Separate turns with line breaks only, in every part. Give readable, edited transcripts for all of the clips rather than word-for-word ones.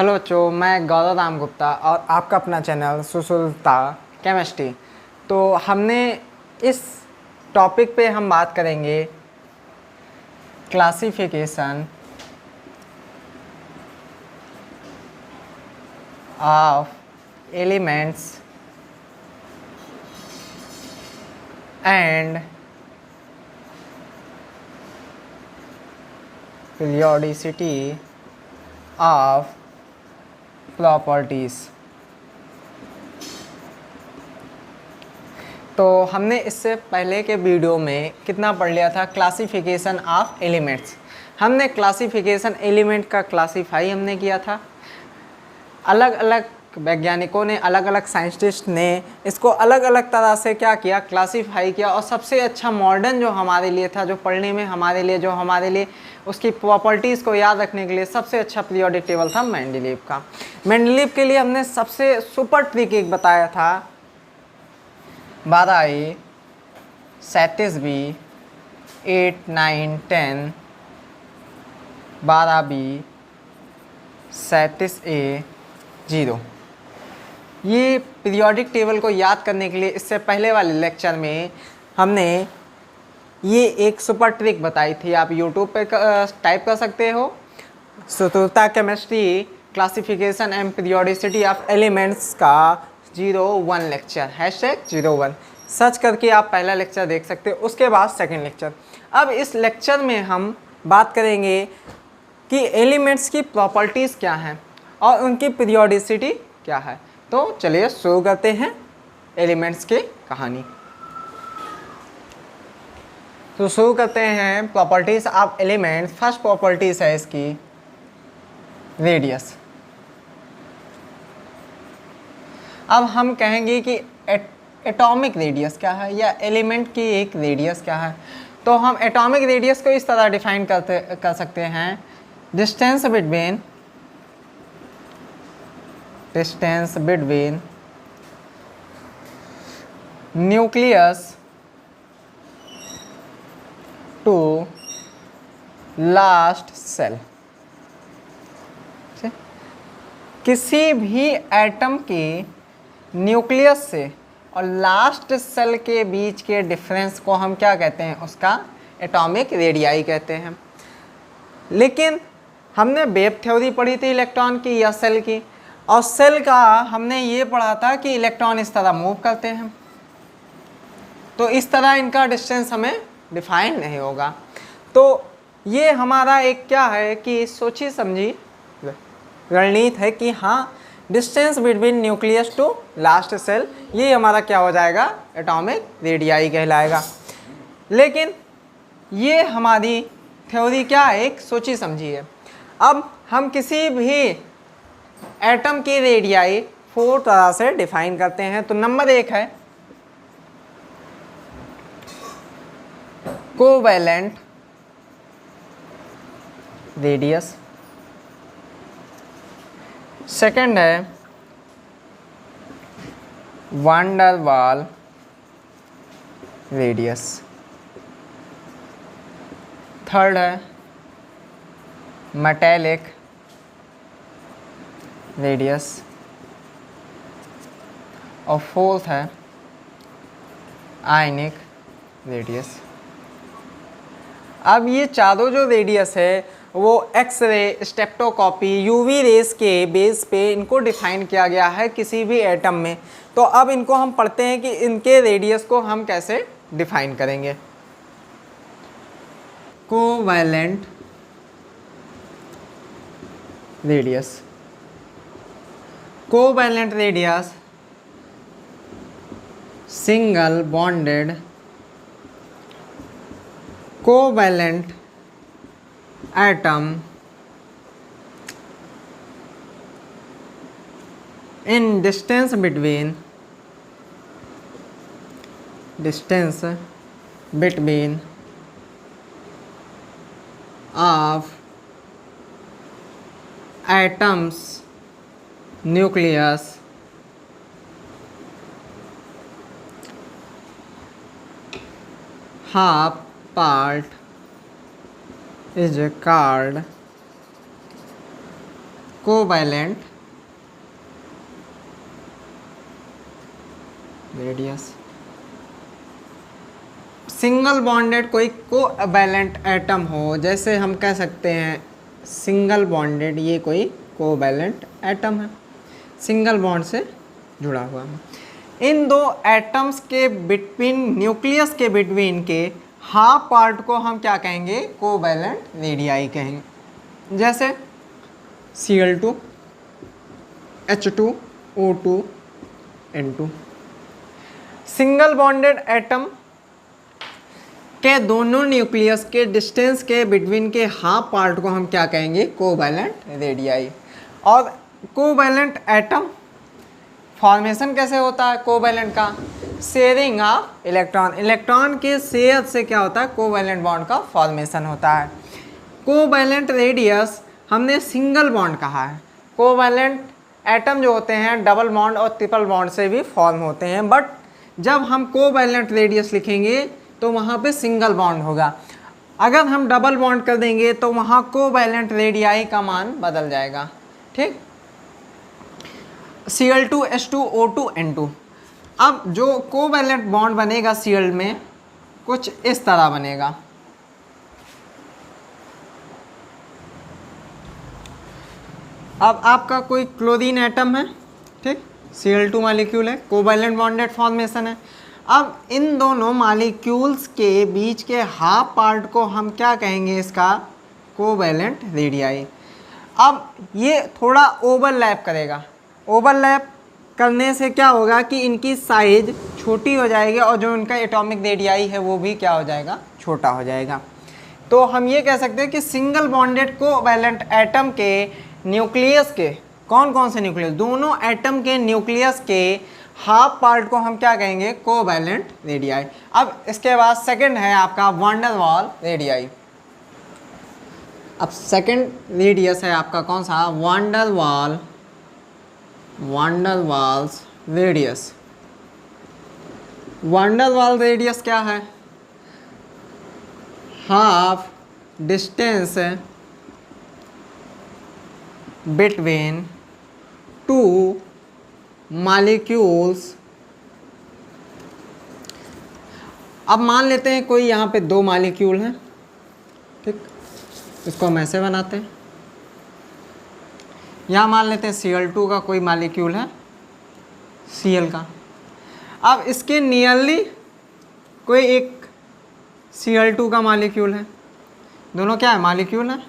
Hello बच्चों, मैं गौरव राम गुप्ता और आपका अपना चैनल सुसुलता केमिस्ट्री। तो हमने इस टॉपिक पे हम बात करेंगे classification of elements and periodicity of properties. तो हमने इससे पहले के वीडियो में कितना पढ़ लिया था? Classification of elements. हमने क्लासिफिकेशन एलिमेंट का क्लासीफाई हमने किया था। अलग अलग वैज्ञानिकों ने, अलग अलग साइंटिस्ट ने इसको अलग अलग तरह से क्या किया, क्लासीफाई किया। और सबसे अच्छा मॉडर्न जो हमारे लिए था, जो पढ़ने में हमारे लिए उसकी प्रॉपर्टीज़ को याद रखने के लिए सबसे अच्छा पीरियोडिक टेबल था मेंडलीव का। मेंडलीव के लिए हमने सबसे सुपर ट्रिक एक बताया था, 12A 37B 8 9 10 12B 37A 0। ये पीरियोडिक टेबल को याद करने के लिए इससे पहले वाले लेक्चर में हमने ये एक सुपर ट्रिक बताई थी। आप यूट्यूब पे टाइप कर सकते हो, सुसुलता chemistry classification and periodicity of elements का 01 लेक्चर, #01 सर्च करके आप पहला लेक्चर देख सकते हो। उसके बाद सेकंड लेक्चर। अब इस लेक्चर में हम बात करेंगे कि एलिमेंट्स की प्रॉपर्टीज़ क्या हैं और उनकी पीरियोडिसिटी क्या है। तो चलिए शुरू करते हैं एलिमेंट्स की कहानी। तो शुरू करते हैं properties of elements. First properties है इसकी रेडियस। अब हम कहेंगे कि एटॉमिक रेडियस क्या है या एलिमेंट की एक रेडियस क्या है। तो हम एटॉमिक रेडियस को इस तरह डिफाइन कर सकते हैं, distance between nucleus to last shell. किसी भी एटम के न्यूक्लियस से और लास्ट सेल के बीच के डिफरेंस को हम क्या कहते हैं? उसका एटॉमिक रेडियाई कहते हैं। लेकिन हमने वेव थ्योरी पढ़ी थी इलेक्ट्रॉन की या सेल की, और सेल का हमने ये पढ़ा था कि इलेक्ट्रॉन इस तरह मूव करते हैं, तो इस तरह इनका डिस्टेंस हमें डिफाइन नहीं होगा। तो ये हमारा एक क्या है कि सोची समझी रणनीति है कि हाँ, distance between nucleus to last shell, ये हमारा क्या हो जाएगा? एटॉमिक रेडियाई कहलाएगा। लेकिन ये हमारी थ्योरी क्या है? एक सोची समझी है। अब हम किसी भी एटम की रेडियाई 4 तरह से डिफाइन करते हैं। तो नंबर 1 है कोवैलेंट रेडियस, सेकंड है वांडर वाल रेडियस, थर्ड है मेटेलिक रेडियस, और फोर्थ है आयनिक रेडियस। अब ये चारों जो रेडियस है वो एक्सरे, स्टेप्टोकॉपी, यूवी रेस के बेस पे इनको डिफाइन किया गया है किसी भी एटम में। तो अब इनको हम पढ़ते हैं कि इनके रेडियस को हम कैसे डिफाइन करेंगे। Covalent radius, covalent radius single bonded covalent atom in distance between of atoms nucleus half part is called covalent radius. Single bonded कोई कोवैलेंट एटम हो, जैसे हम कह सकते हैं सिंगल बॉन्डेड, ये कोई कोवैलेंट एटम है, सिंगल बॉन्ड से जुड़ा हुआ है। इन दो एटम्स के बिटवीन, न्यूक्लियस के बिटवीन के हाफ पार्ट को हम क्या कहेंगे? कोवैलेंट रेडियाई कहेंगे। जैसे Cl2, H2, O2, N2। Single bonded atom के दोनों न्यूक्लियस के डिस्टेंस के बिटवीन के हाफ पार्ट को हम क्या कहेंगे? Covalent radii. और कोवैलेंट एटम फॉर्मेशन कैसे होता है कोवैलेंट का? शेयरिंग ऑफ इलेक्ट्रॉन, इलेक्ट्रॉन के शेयर से क्या होता है? कोवैलेंट बॉन्ड का फॉर्मेशन होता है। कोवैलेंट रेडियस हमने सिंगल बॉन्ड कहा है। कोवैलेंट एटम जो होते हैं डबल बॉन्ड और ट्रिपल बॉन्ड से भी फॉर्म होते हैं, बट जब हम कोवैलेंट रेडियस लिखेंगे तो वहाँ पे सिंगल बॉन्ड होगा। अगर हम डबल बॉन्ड कर देंगे तो वहाँ कोवैलेंट रेडियाई का मान बदल जाएगा। ठीक, Cl2, H2, O2, N2। अब जो कोवैलेंट बॉन्ड बनेगा Cl में कुछ इस तरह बनेगा। अब आपका कोई क्लोरीन एटम है, ठीक, Cl2 मॉलिक्यूल है, कोवैलेंट बॉन्डेड फॉर्मेशन है। अब इन दोनों मॉलिक्यूल्स के बीच के हाफ पार्ट को हम क्या कहेंगे? इसका कोवैलेंट रेडियाई। अब ये थोड़ा ओवरलैप करेगा, ओवरलैप करने से क्या होगा कि इनकी साइज छोटी हो जाएगी और जो इनका एटॉमिक रेडियाई है वो भी क्या हो जाएगा? छोटा हो जाएगा। तो हम ये कह सकते हैं कि सिंगल बॉन्डेड कोवैलेंट एटम के न्यूक्लियस के, कौन कौन से न्यूक्लियस? दोनों एटम के न्यूक्लियस के हाफ पार्ट को हम क्या कहेंगे? Covalent radii. अब इसके बाद सेकंड है आपका वान डेर वाल रेडियाई। अब सेकंड रेडियस है आपका कौन सा? Van der Waals radius. Van der वाल रेडियस क्या है? Half distance between two molecules. अब मान लेते हैं कोई यहाँ पे दो मॉलिक्यूल हैं, ठीक, इसको हम ऐसे बनाते हैं। यहाँ मान लेते हैं Cl2 का कोई मॉलिक्यूल है, Cl का। अब इसके नियरली कोई एक Cl2 का मॉलिक्यूल है, दोनों क्या है? मॉलिक्यूल है।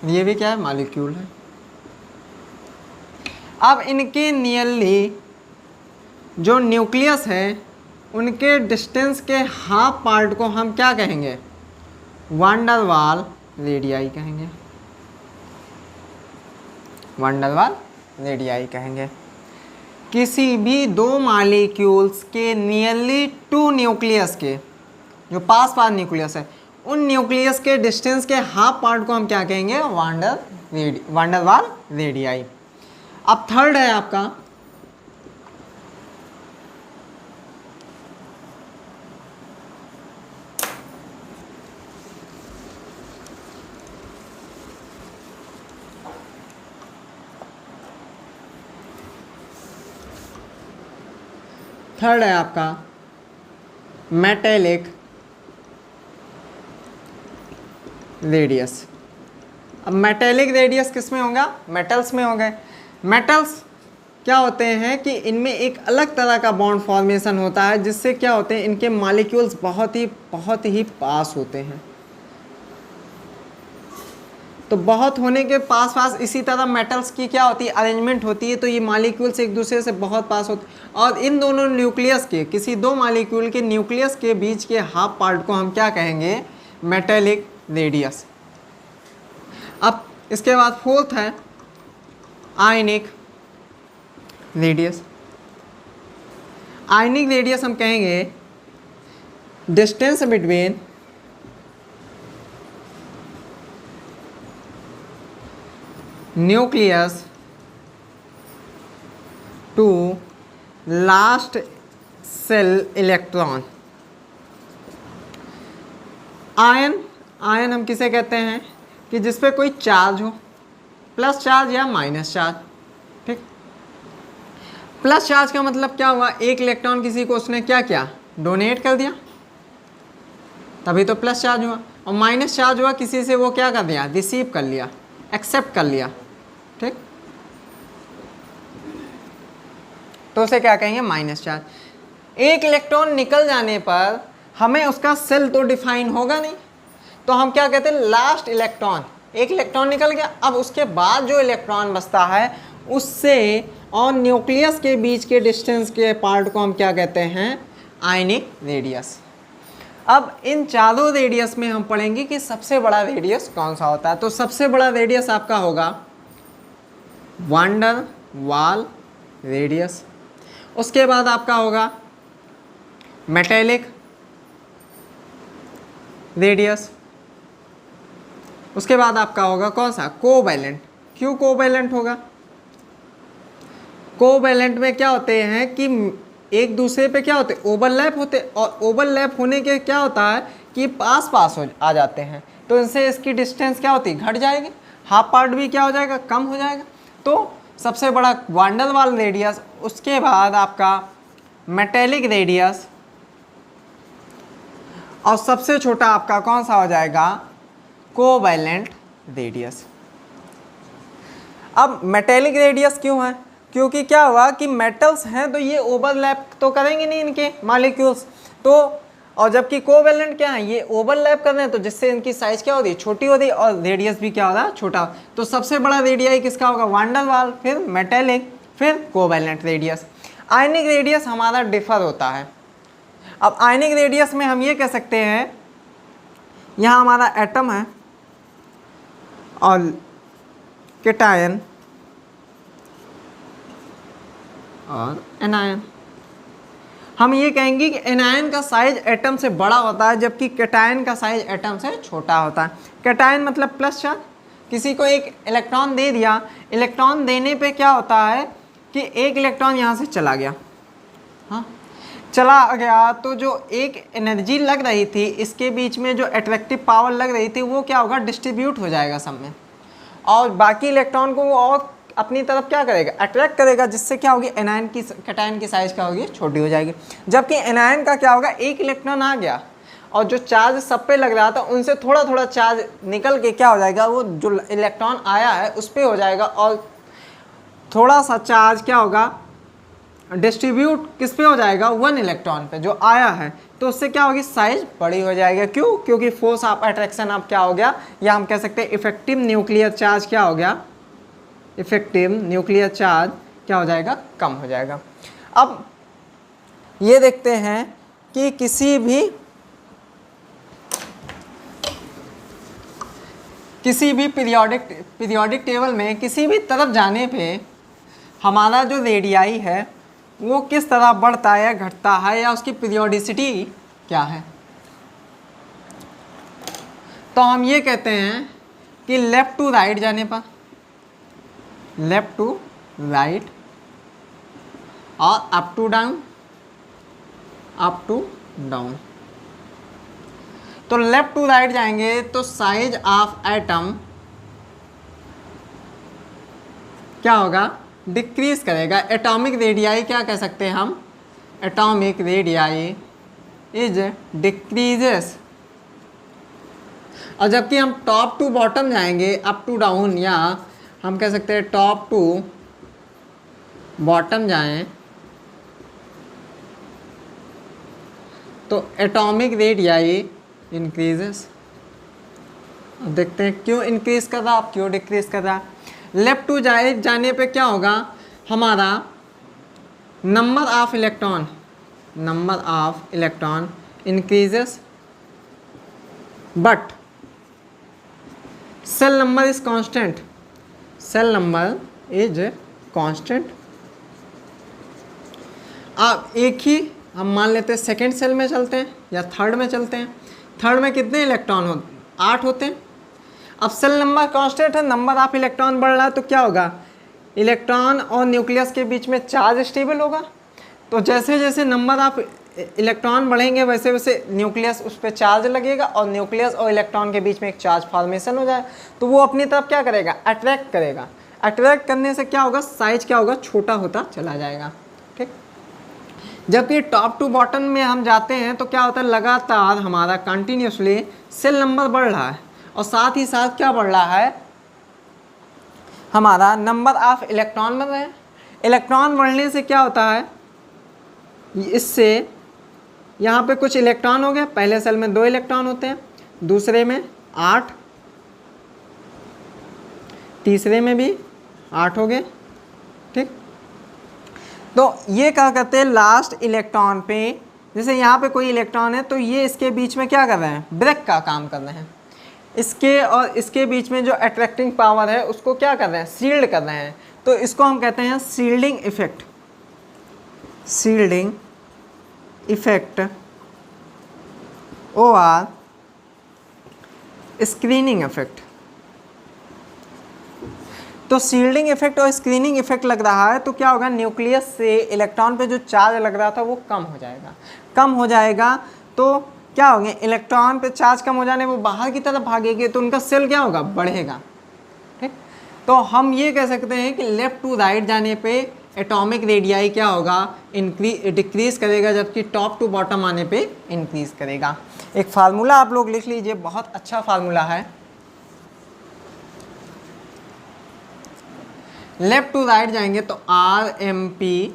ये भी क्या है? मॉलिक्यूल है। अब इनके नियरली जो न्यूक्लियस है उनके डिस्टेंस के हाफ पार्ट को हम क्या कहेंगे? वान डेर वाल रेडियाई कहेंगे। वान डेर वाल रेडियाई कहेंगे। किसी भी दो मॉलिक्यूल्स के नियरली टू न्यूक्लियस के, जो पास पास न्यूक्लियस है, उन न्यूक्लियस के डिस्टेंस के हाफ पार्ट को हम क्या कहेंगे? वान डेर वाल रेडियाई। अब थर्ड है आपका मेटेलिक रेडियस। अब मेटेलिक रेडियस किस में होगा? मेटल्स में हो गए। मेटल्स क्या होते हैं कि इनमें एक अलग तरह का बॉन्ड फॉर्मेशन होता है, जिससे क्या होते हैं? इनके मॉलिक्यूल्स बहुत ही पास होते हैं। तो बहुत होने के पास पास इसी तरह मेटल्स की क्या होती है? अरेंजमेंट होती है। तो ये मॉलिक्यूल्स एक दूसरे से बहुत पास होते हैं और इन दोनों न्यूक्लियस के, किसी दो मॉलिक्यूल के न्यूक्लियस के बीच के हाफ पार्ट को हम क्या कहेंगे? Metallic radius. अब इसके बाद फोर्थ है आयनिक रेडियस। आयनिक रेडियस हम कहेंगे distance between nucleus to last shell electron. Ion हम किसे कहते हैं? कि जिस पे कोई चार्ज हो, प्लस चार्ज या माइनस चार्ज। ठीक, प्लस चार्ज का मतलब क्या हुआ, एक इलेक्ट्रॉन किसी को उसने क्या किया, डोनेट कर दिया, तभी तो प्लस चार्ज हुआ। और माइनस चार्ज हुआ, किसी से वो क्या कर दिया, रिसीव कर लिया, एक्सेप्ट कर लिया। ठीक, तो उसे क्या कहेंगे, माइनस चार्ज। एक इलेक्ट्रॉन निकल जाने पर हमें उसका सेल तो डिफाइन होगा नहीं, तो हम क्या कहते हैं, लास्ट इलेक्ट्रॉन, एक इलेक्ट्रॉन निकल गया, अब उसके बाद जो इलेक्ट्रॉन बचता है उससे और न्यूक्लियस के बीच के डिस्टेंस के पार्ट को हम क्या कहते हैं, आयनिक रेडियस। अब इन चारों रेडियस में हम पढ़ेंगे कि सबसे बड़ा रेडियस कौन सा होता है। तो सबसे बड़ा रेडियस आपका होगा वांडर वाल रेडियस, उसके बाद आपका होगा मेटेलिक रेडियस, उसके बाद आपका होगा कौन सा, कोवैलेंट। क्यों कोवैलेंट होगा, कोवैलेंट में क्या होते हैं कि एक दूसरे पे क्या होते, ओवरलैप होते, और ओवरलैप होने के क्या होता है कि पास पास हो आ जाते हैं, तो इनसे इसकी डिस्टेंस क्या होती, घट जाएगी, हाफ पार्ट भी क्या हो जाएगा, कम हो जाएगा। तो सबसे बड़ा वान डेर वाल रेडियस, उसके बाद आपका मेटेलिक रेडियस, और सबसे छोटा आपका कौन सा हो जाएगा, कोवैलेंट रेडियस। अब मेटेलिक रेडियस क्यों है, क्योंकि क्या हुआ कि मेटल्स हैं तो ये ओवरलैप तो करेंगे नहीं इनके मॉलिक्यूल्स, तो और जबकि कोवैलेंट क्या है, ये ओवरलैप कर रहे हैं, तो जिससे इनकी साइज क्या होती है, छोटी होती है, और रेडियस भी क्या होता है, छोटा। तो सबसे बड़ा रेडियाई किसका होगा, वान डेर वाल, फिर मेटेलिक, फिर कोवैलेंट रेडियस। आयनिक रेडियस हमारा डिफर होता है। अब आयनिक रेडियस में हम ये कह सकते हैं, यहाँ हमारा एटम है और कैटायन और एनायन, हम ये कहेंगे कि एनायन का साइज एटम से बड़ा होता है, जबकि कैटायन का साइज एटम से छोटा होता है। कैटायन मतलब प्लस चार्ज, किसी को एक इलेक्ट्रॉन दे दिया, इलेक्ट्रॉन देने पे क्या होता है कि एक इलेक्ट्रॉन यहाँ से चला गया, हाँ चला गया, तो जो एक एनर्जी लग रही थी इसके बीच में, जो अट्रैक्टिव पावर लग रही थी, वो क्या होगा, डिस्ट्रीब्यूट हो जाएगा सब में, और बाकी इलेक्ट्रॉन को वो और अपनी तरफ क्या करेगा, अट्रैक्ट करेगा, जिससे क्या होगी, एनायन की, कैटायन की साइज क्या होगी, छोटी हो जाएगी। जबकि एनायन का क्या होगा, एक इलेक्ट्रॉन आ गया और जो चार्ज सब पे लग रहा था उनसे थोड़ा थोड़ा चार्ज निकल के क्या हो जाएगा, वो जो इलेक्ट्रॉन आया है उस पर हो जाएगा, और थोड़ा सा चार्ज क्या होगा, डिस्ट्रीब्यूट किस पे हो जाएगा, वन इलेक्ट्रॉन पे जो आया है, तो उससे क्या होगी, साइज बड़ी हो जाएगी। क्यों, क्योंकि फोर्स ऑफ अट्रैक्शन आप क्या हो गया, या हम कह सकते हैं इफेक्टिव न्यूक्लियर चार्ज क्या हो गया, इफेक्टिव न्यूक्लियर चार्ज क्या हो जाएगा, कम हो जाएगा। अब ये देखते हैं कि किसी भी पीरियोडिक टेबल में किसी भी तरफ जाने पे हमारा जो रेडियाई है वो किस तरह बढ़ता है या घटता है, या उसकी पीरियोडिसिटी क्या है। तो हम ये कहते हैं कि लेफ्ट टू राइट जाने पर, लेफ्ट टू राइट और up to down, up to down. तो लेफ्ट टू राइट जाएंगे तो साइज ऑफ एटम क्या होगा, डिक्रीज करेगा। एटॉमिक रेडियाई क्या कह सकते हैं हम, एटॉमिक रेडियाई इज डिक्रीजेस। और जबकि हम टॉप टू बॉटम जाएंगे, अप टू डाउन, या हम कह सकते हैं टॉप टू बॉटम जाएं, तो एटॉमिक रेडियाई इंक्रीजेस। देखते हैं क्यों इंक्रीज कर रहा, क्यों डिक्रीज कर रहा। लेफ्ट टू जाने पे क्या होगा, हमारा number of electron increases, but shell number is constant, shell number is constant. अब एक ही हम मान लेते हैं सेकेंड सेल में चलते हैं या थर्ड में चलते हैं, थर्ड में कितने इलेक्ट्रॉन हो, 8 होते हैं। अब सेल नंबर कांस्टेंट है, नंबर ऑफ इलेक्ट्रॉन बढ़ रहा है, तो क्या होगा, इलेक्ट्रॉन और न्यूक्लियस के बीच में चार्ज स्टेबल होगा। तो जैसे जैसे नंबर ऑफ इलेक्ट्रॉन बढ़ेंगे वैसे वैसे न्यूक्लियस उस पर चार्ज लगेगा और न्यूक्लियस और इलेक्ट्रॉन के बीच में एक चार्ज फॉर्मेशन हो जाए, तो वो अपनी तरफ क्या करेगा, अट्रैक्ट करेगा। अट्रैक्ट करने से क्या होगा, साइज क्या होगा, छोटा होता चला जाएगा। ठीक, जबकि टॉप टू बॉटम में हम जाते हैं तो क्या होता है, लगातार हमारा कंटिन्यूसली सेल नंबर बढ़ रहा है और साथ ही साथ क्या बढ़ रहा है, हमारा नंबर ऑफ इलेक्ट्रॉन बढ़ रहे हैं। इलेक्ट्रॉन बढ़ने से क्या होता है, इससे यहाँ पे कुछ इलेक्ट्रॉन हो गए, पहले सेल में 2 इलेक्ट्रॉन होते हैं, दूसरे में 8, तीसरे में भी 8 हो गए। ठीक, तो ये क्या करते हैं, लास्ट इलेक्ट्रॉन पे, जैसे यहाँ पे कोई इलेक्ट्रॉन है तो ये इसके बीच में क्या कर रहे हैं, ब्रेक का काम कर रहे हैं। इसके और इसके बीच में जो अट्रैक्टिंग पावर है उसको क्या कर रहे हैं, शील्ड कर रहे हैं। तो इसको हम कहते हैं शील्डिंग इफेक्ट, शील्डिंग इफेक्ट और स्क्रीनिंग इफेक्ट। तो शील्डिंग इफेक्ट और स्क्रीनिंग इफेक्ट लग रहा है तो क्या होगा, न्यूक्लियस से इलेक्ट्रॉन पे जो चार्ज लग रहा था वो कम हो जाएगा। कम हो जाएगा तो क्या होगा, इलेक्ट्रॉन पे चार्ज कम हो जाने वो बाहर की तरफ भागेंगे तो उनका सेल क्या होगा, बढ़ेगा। ठीक, तो हम ये कह सकते हैं कि लेफ्ट टू राइट जाने पे एटॉमिक रेडियाई क्या होगा, डिक्रीज करेगा, जबकि टॉप टू बॉटम आने पे इंक्रीज करेगा। एक फार्मूला आप लोग लिख लीजिए, बहुत अच्छा फार्मूला है। लेफ्ट टू राइट जाएंगे तो RMP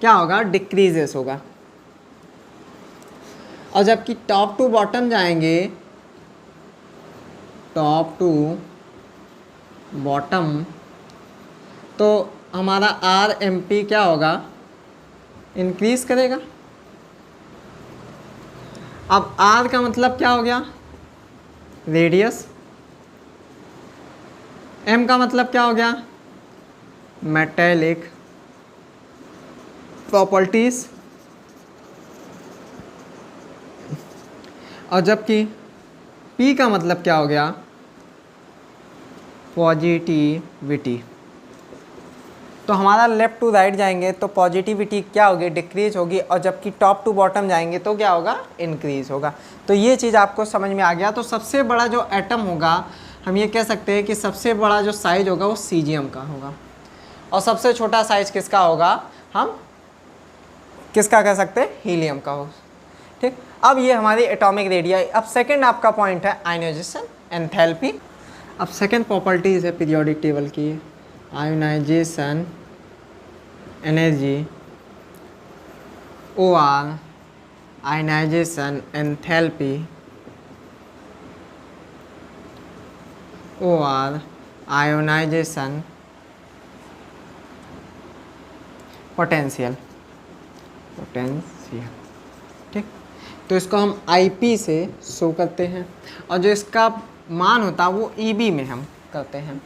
क्या होगा, डिक्रीजेस होगा, और जबकि टॉप टू बॉटम जाएंगे, टॉप टू बॉटम, तो हमारा RMP क्या होगा, इंक्रीज करेगा। अब R का मतलब क्या हो गया, रेडियस, M का मतलब क्या हो गया, मेटेलिक प्रॉपर्टीज, और जबकि P का मतलब क्या हो गया, पॉजिटिविटी। तो हमारा लेफ्ट टू राइट जाएंगे तो पॉजिटिविटी क्या होगी, डिक्रीज होगी, और जबकि टॉप टू बॉटम जाएंगे तो क्या होगा, इंक्रीज होगा। तो ये चीज़ आपको समझ में आ गया। तो सबसे बड़ा जो एटम होगा, हम ये कह सकते हैं कि सबसे बड़ा जो साइज होगा वो सीजियम का होगा, और सबसे छोटा साइज किसका होगा, हम किसका कह सकते हैं, हीलियम का होगा। ठीक, अब ये हमारी एटॉमिक रेडियाई। अब सेकंड आपका पॉइंट है आयोनाइजेशन एंथैल्पी। अब सेकंड प्रॉपर्टीज है पीरियोडिक टेबल की, आयोनाइजेशन एनर्जी और आयोनाइजेशन एंथैल्पी और आयोनाइजेशन पोटेंशियल। ठीक, तो इसको हम IP से शो करते हैं, और जो इसका मान होता है वो EB में हम करते हैं।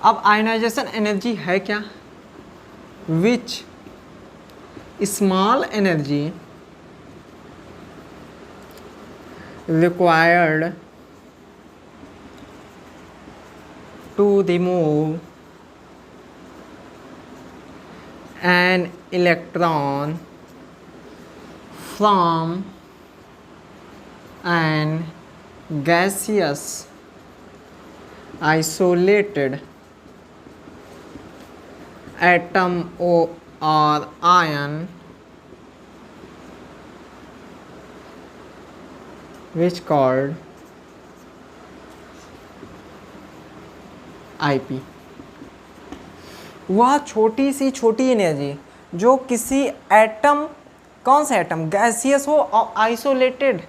अब आयोनाइजेशन एनर्जी है क्या, which small energy required to remove an electron from an gaseous isolated atom or ion which called IP। वह छोटी सी छोटी एनर्जी जो किसी एटम, कौन सा एटम, गैसियस हो और आइसोलेटेड।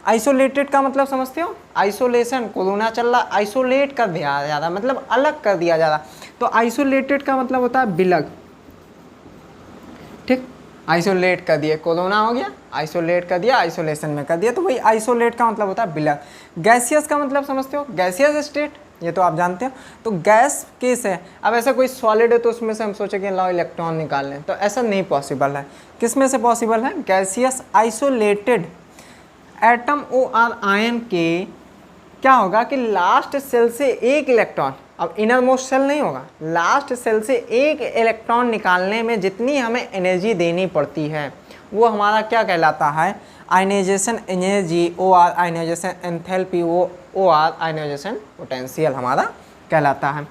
आइसोलेटेड का मतलब समझते हो, आइसोलेशन, कोरोना चल रहा, आइसोलेट कर दिया जा रहा, मतलब अलग कर दिया जा रहा। तो आइसोलेटेड का मतलब होता है विलग। ठीक, आइसोलेट कर दिए, कोरोना हो गया, आइसोलेट कर दिया, आइसोलेशन में कर दिया, तो वही आइसोलेट का मतलब होता है विलग। गैसियस का मतलब समझते हो, गैसियस स्टेट, ये तो आप जानते हो। तो गैस केस है, अब ऐसा कोई सॉलिड है तो उसमें से हम सोचे कि लाओ इलेक्ट्रॉन निकाल लें, तो ऐसा नहीं पॉसिबल है। किस में से पॉसिबल है, गैसियस आइसोलेटेड एटम और आयन के क्या होगा कि लास्ट सेल से एक इलेक्ट्रॉन, अब इनर मोस्ट सेल नहीं होगा, लास्ट सेल से एक इलेक्ट्रॉन निकालने में जितनी हमें एनर्जी देनी पड़ती है वो हमारा क्या कहलाता है, ionization energy OR, ionization enthalpy वो OR, आयनाइजेशन पोटेंशियल हमारा कहलाता है।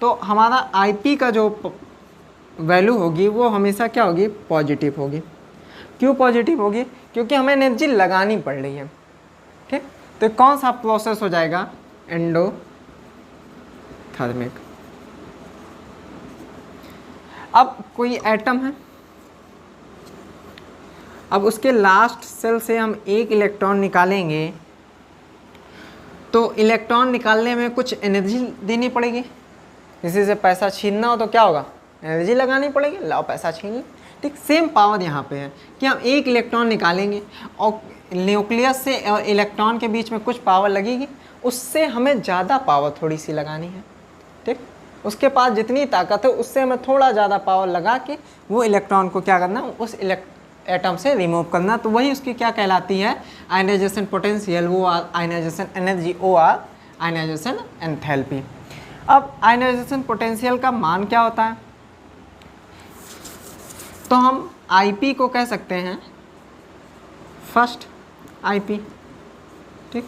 तो हमारा IP का जो वैल्यू होगी वो हमेशा क्या होगी, पॉजिटिव होगी। क्यों पॉजिटिव होगी, क्योंकि हमें एनर्जी लगानी पड़ रही है। ठीक, तो कौन सा प्रोसेस हो जाएगा, एंडोथर्मिक। अब कोई एटम है, अब उसके लास्ट सेल से हम एक इलेक्ट्रॉन निकालेंगे, तो इलेक्ट्रॉन निकालने में कुछ एनर्जी देनी पड़ेगी। किसी से पैसा छीनना हो तो क्या होगा, एनर्जी लगानी पड़ेगी, लाओ पैसा छीन लो। ठीक, सेम पावर यहाँ पे है कि हम एक इलेक्ट्रॉन निकालेंगे और न्यूक्लियस से और इलेक्ट्रॉन के बीच में कुछ पावर लगेगी, उससे हमें ज़्यादा पावर थोड़ी सी लगानी है। ठीक, उसके पास जितनी ताकत है उससे हमें थोड़ा ज़्यादा पावर लगा के वो इलेक्ट्रॉन को क्या करना, उस एटम से रिमूव करना। तो वही उसकी क्या कहलाती है, आयनाइजेशन पोटेंशियल वो ionization energy OR, ionization enthalpy. अब आयनाइजेशन पोटेंशियल का मान क्या होता है, तो हम IP को कह सकते हैं फर्स्ट IP। ठीक,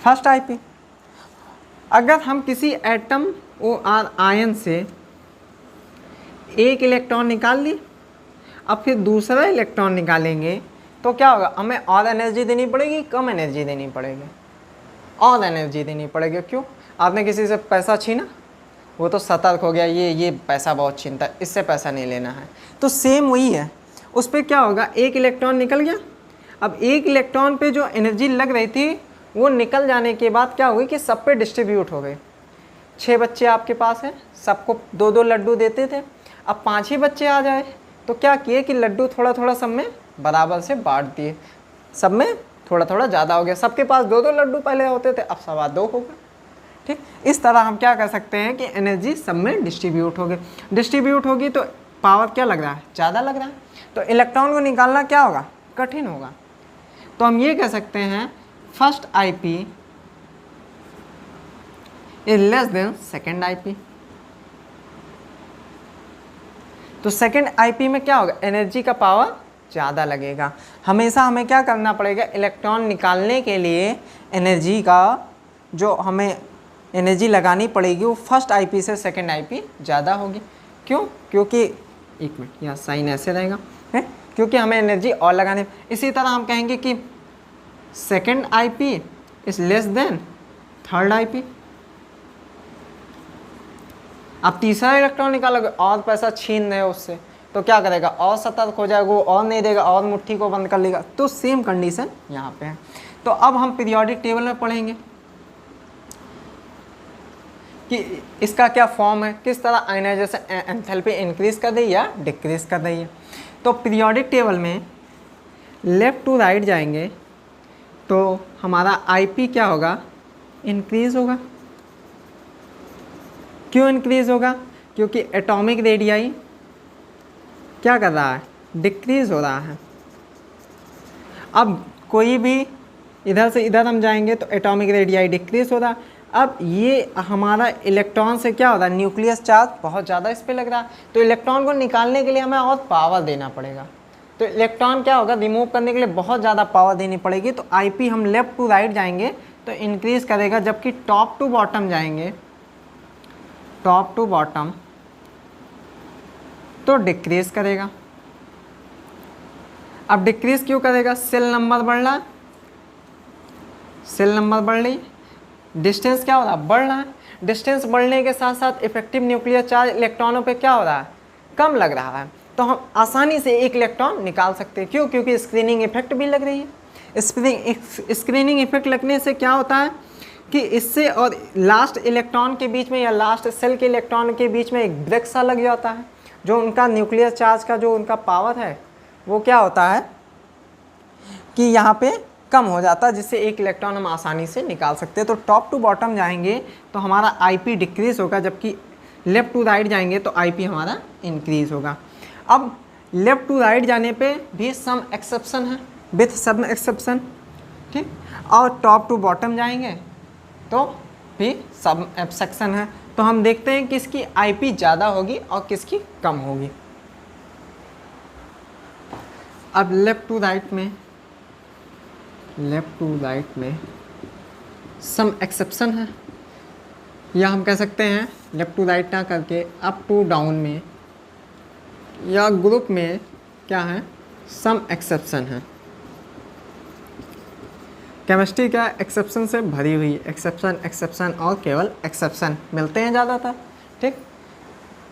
फर्स्ट IP। अगर हम किसी एटम OR आयन से एक इलेक्ट्रॉन निकाल ली, अब फिर दूसरा इलेक्ट्रॉन निकालेंगे तो क्या होगा, हमें और एनर्जी देनी पड़ेगी, कम एनर्जी देनी पड़ेगी, और एनर्जी देनी पड़ेगी। क्यों, आपने किसी से पैसा छीना, वो तो सतर्क हो गया, ये पैसा बहुत छीनता है, इससे पैसा नहीं लेना है। तो सेम वही है, उस पर क्या होगा, एक इलेक्ट्रॉन निकल गया। अब एक इलेक्ट्रॉन पे जो एनर्जी लग रही थी वो निकल जाने के बाद क्या हुई कि सब पे डिस्ट्रीब्यूट हो गए। 6 बच्चे आपके पास हैं, सबको 2-2 लड्डू देते थे, अब 5 ही बच्चे आ जाए तो क्या किए कि लड्डू थोड़ा थोड़ा सब में बराबर से बांट दिए, सब में थोड़ा थोड़ा ज़्यादा हो गया। सबके पास 2-2 लड्डू पहले होते थे, अब 2.25 हो गए। ठीक, इस तरह हम क्या कर सकते हैं कि एनर्जी सब में डिस्ट्रीब्यूट होगी। डिस्ट्रीब्यूट होगी तो पावर क्या लग रहा है, ज़्यादा लग रहा है, तो इलेक्ट्रॉन को निकालना क्या होगा, कठिन होगा। तो हम ये कह सकते हैं first IP is less than second IP। तो सेकेंड IP में क्या होगा, एनर्जी का पावर ज़्यादा लगेगा। हमेशा हमें क्या करना पड़ेगा, इलेक्ट्रॉन निकालने के लिए एनर्जी का जो हमें एनर्जी लगानी पड़ेगी वो फर्स्ट IP से सेकेंड IP ज़्यादा होगी। क्यों, क्योंकि एक मिनट यहाँ साइन ऐसे रहेगा है, क्योंकि हमें एनर्जी और लगाने। इसी तरह हम कहेंगे कि second IP is less than third IP। अब तीसरा इलेक्ट्रॉन निकालोगे और पैसा छीन रहे हो उससे, तो क्या करेगा, और सतर्क हो जाएगा, वो और नहीं देगा, और मुट्ठी को बंद कर लेगा। तो सेम कंडीशन यहाँ पे है। तो अब हम पीरियोडिक टेबल में पढ़ेंगे कि इसका क्या फॉर्म है, किस तरह आयनाइजेशन एंथैल्पी इंक्रीज कर रही है या डिक्रीज कर रही है। तो पीरियोडिक टेबल में लेफ्ट टू राइट जाएंगे तो हमारा IP क्या होगा, इंक्रीज होगा। क्यों इंक्रीज होगा, क्योंकि एटॉमिक रेडियाई क्या कर रहा है, डिक्रीज हो रहा है। अब कोई भी इधर से इधर हम जाएंगे तो एटॉमिक रेडियाई डिक्रीज हो रहा है। अब ये हमारा इलेक्ट्रॉन से क्या हो रहा है, न्यूक्लियस चार्ज बहुत ज़्यादा इस पर लग रहा है, तो इलेक्ट्रॉन को निकालने के लिए हमें और पावर देना पड़ेगा। तो इलेक्ट्रॉन क्या होगा, रिमूव करने के लिए बहुत ज़्यादा पावर देनी पड़ेगी। तो IP हम लेफ्ट टू राइट जाएंगे तो इंक्रीज करेगा, जबकि टॉप टू बॉटम जाएंगे, टॉप टू बॉटम तो डिक्रीज करेगा। अब डिक्रीज क्यों करेगा, सेल नंबर बढ़ रहा है, सेल नंबर बढ़ रही, डिस्टेंस क्या हो रहा है, बढ़ रहा है। डिस्टेंस बढ़ने के साथ साथ इफेक्टिव न्यूक्लियर चार्ज इलेक्ट्रॉनों पे क्या हो रहा है, कम लग रहा है। तो हम आसानी से एक इलेक्ट्रॉन निकाल सकते हैं। क्यों, क्योंकि स्क्रीनिंग इफेक्ट भी लग रही है। स्क्रीनिंग इफेक्ट लगने से क्या होता है कि इससे और लास्ट इलेक्ट्रॉन के बीच में या लास्ट सेल के इलेक्ट्रॉन के बीच में एक ब्रेक सा लग जाता है, जो उनका न्यूक्लियर चार्ज का जो उनका पावर है वो क्या होता है कि यहाँ पे कम हो जाता है, जिससे एक इलेक्ट्रॉन हम आसानी से निकाल सकते हैं। तो टॉप टू बॉटम जाएंगे तो हमारा IP डिक्रीज होगा, जबकि लेफ़्ट टू राइट जाएंगे तो IP हमारा इंक्रीज होगा। अब लेफ़्ट टू राइट जाने पे भी सम एक्सेप्शन है, विथ सम एक्सेप्शन, ठीक। और टॉप टू बॉटम जाएंगे तो भी सम एक्सेप्शन है। तो हम देखते हैं किसकी IP ज़्यादा होगी और किसकी कम होगी। अब लेफ्ट टू राइट में सम एक्सेप्शन है, या हम कह सकते हैं लेफ्ट टू राइट ना करके अप टू डाउन में या ग्रुप में क्या है, सम एक्सेप्शन है। केमिस्ट्री क्या है, एक्सेप्शन से भरी हुई, एक्सेप्शन और केवल एक्सेप्शन मिलते हैं ज़्यादातर। ठीक,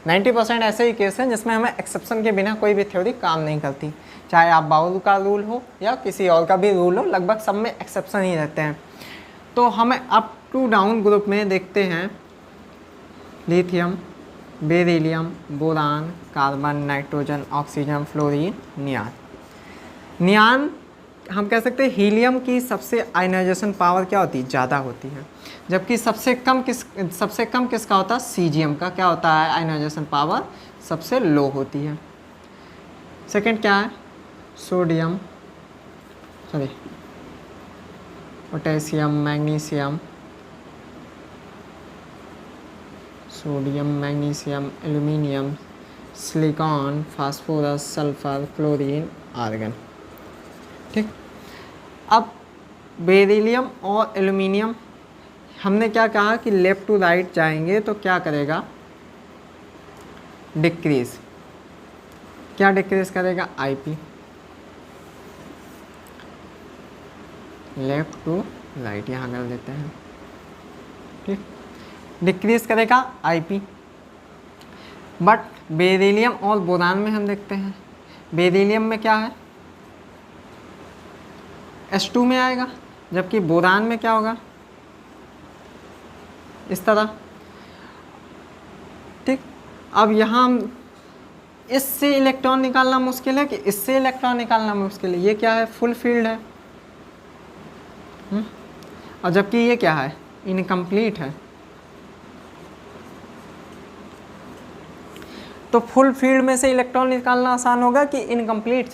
90% ऐसे ही केस हैं जिसमें हमें एक्सेप्शन के बिना कोई भी थ्योरी काम नहीं करती, चाहे आप बाउल का रूल हो या किसी और का भी रूल हो, लगभग सब में एक्सेप्शन ही रहते हैं। तो हमें अप टू डाउन ग्रुप में देखते हैं lithium, beryllium, boron, carbon, nitrogen, oxygen, fluorine, neon. Neon हम कह सकते हैं हीलियम की सबसे आयनाइजेशन पावर क्या होती है, ज़्यादा होती है, जबकि सबसे कम किसका होता है, सीजियम का क्या होता है, आयनाइजेशन पावर सबसे लो होती है। सेकंड क्या है, potassium, magnesium, sodium, magnesium, aluminium, silicon, phosphorus, sulphur, chlorine, argon. ठीक, अब बेरिलियम और एल्यूमिनियम हमने क्या कहा कि लेफ्ट टू राइट जाएंगे तो क्या करेगा, डिक्रीज। क्या डिक्रीज करेगा, आईपी, लेफ्ट टू राइट यहाँ कर देते हैं। ठीक, डिक्रीज करेगा आईपी। बट बेरिलियम और बोरान में हम देखते हैं, बेरिलियम में क्या है, H2 में आएगा, जबकि बोरान में क्या होगा, इस तरह। ठीक, अब यहाँ हम इससे इलेक्ट्रॉन निकालना मुश्किल है कि इससे इलेक्ट्रॉन निकालना मुश्किल है, ये क्या है, फुल फील्ड है। और जबकि ये क्या है, इनकम्प्लीट है। तो फुल फील्ड में से इलेक्ट्रॉन निकालना आसान होगा कि इनकम्प्लीट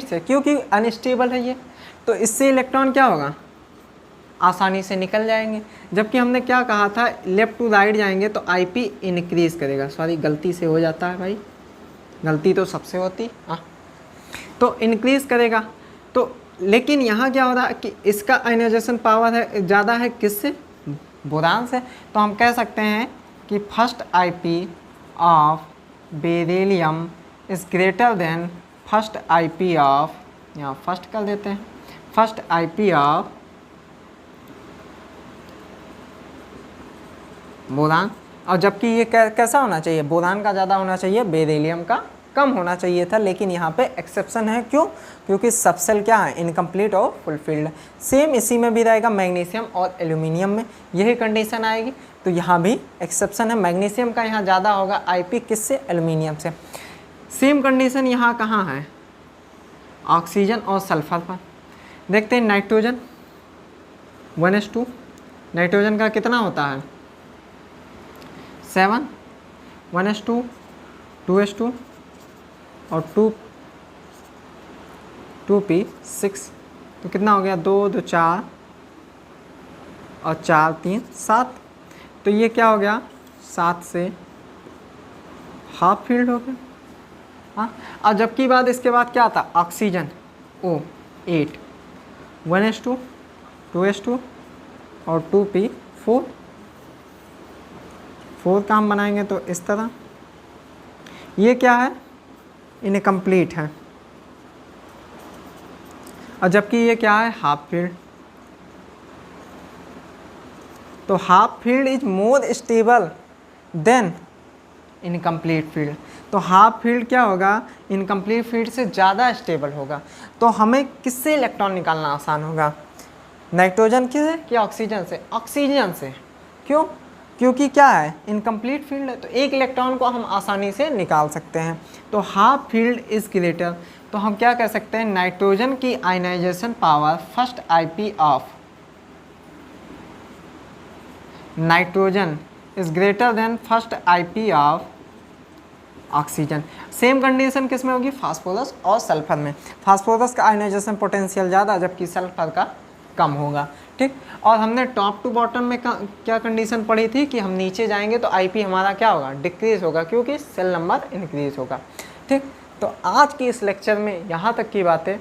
से, क्योंकि अनस्टेबल है ये, तो इससे इलेक्ट्रॉन क्या होगा, आसानी से निकल जाएंगे। जबकि हमने क्या कहा था, लेफ्ट टू राइट जाएंगे तो आईपी इंक्रीज करेगा। सॉरी, गलती से हो जाता है भाई, गलती तो सबसे होती, हाँ, तो इंक्रीज करेगा। तो लेकिन यहाँ क्या हो रहा है कि इसका आयनाइजेशन पावर है ज़्यादा है, किससे, बोरान से। तो हम कह सकते हैं कि first IP of beryllium is greater than first IP of, यहाँ फर्स्ट कर देते हैं, फर्स्ट आईपी ऑफ बोरान। और जबकि ये कैसा होना चाहिए, बोरान का ज़्यादा होना चाहिए, बेरिलियम का कम होना चाहिए था, लेकिन यहाँ पे एक्सेप्शन है। क्यों, क्योंकि सबसेल क्या है, इनकम्प्लीट और फुलफिल्ड। सेम इसी में भी रहेगा, मैग्नीशियम और एल्यूमिनियम में यही कंडीशन आएगी। तो यहाँ भी एक्सेप्शन है, मैग्नीशियम का यहाँ ज़्यादा होगा आईपी, किससे, एल्यूमिनियम से। सेम कंडीशन यहाँ कहाँ है, ऑक्सीजन और सल्फर पर। देखते हैं नाइट्रोजन 1s2, नाइट्रोजन का कितना होता है, 7, 1s2, 2s2 और 2p 6, तो कितना हो गया, 2 2 4 और 4 3 7। तो ये क्या हो गया, 7 से हाफ फील्ड हो गया। हाँ, और जबकि बाद इसके बाद क्या आता, ऑक्सीजन O 8, 1s2, 2s2 और 2p 4 का हम बनाएंगे तो इस तरह। ये क्या है, इनकम्प्लीट है, और जबकि ये क्या है, हाफ फील्ड। तो half field is more stable then incomplete field. तो हाफ फील्ड क्या होगा, इनकम्प्लीट फील्ड से ज़्यादा स्टेबल होगा। तो हमें किससे इलेक्ट्रॉन निकालना आसान होगा, नाइट्रोजन से कि ऑक्सीजन से, ऑक्सीजन से। क्यों, क्योंकि क्या है, इनकम्प्लीट फील्ड है, तो एक इलेक्ट्रॉन को हम आसानी से निकाल सकते हैं। तो हाफ फील्ड इज ग्रेटर, तो हम क्या कह सकते हैं, नाइट्रोजन की ionization power first IP of nitrogen is greater than first IP of oxygen. Same condition किस में होगी, फास्फोरस और सल्फर में। फास्फोरस का आयनाइजेशन पोटेंशियल ज़्यादा, जबकि सल्फर का कम होगा। ठीक, और हमने टॉप टू बॉटम में क्या कंडीशन पढ़ी थी कि हम नीचे जाएंगे तो आईपी हमारा क्या होगा, डिक्रीज होगा, क्योंकि सेल नंबर इंक्रीज होगा। ठीक, तो आज की इस लेक्चर में यहाँ तक की बातें,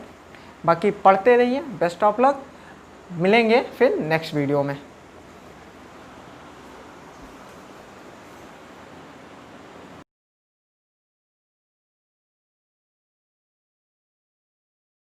बाकी पढ़ते रहिए। बेस्ट ऑफ लक, मिलेंगे फिर नेक्स्ट वीडियो में।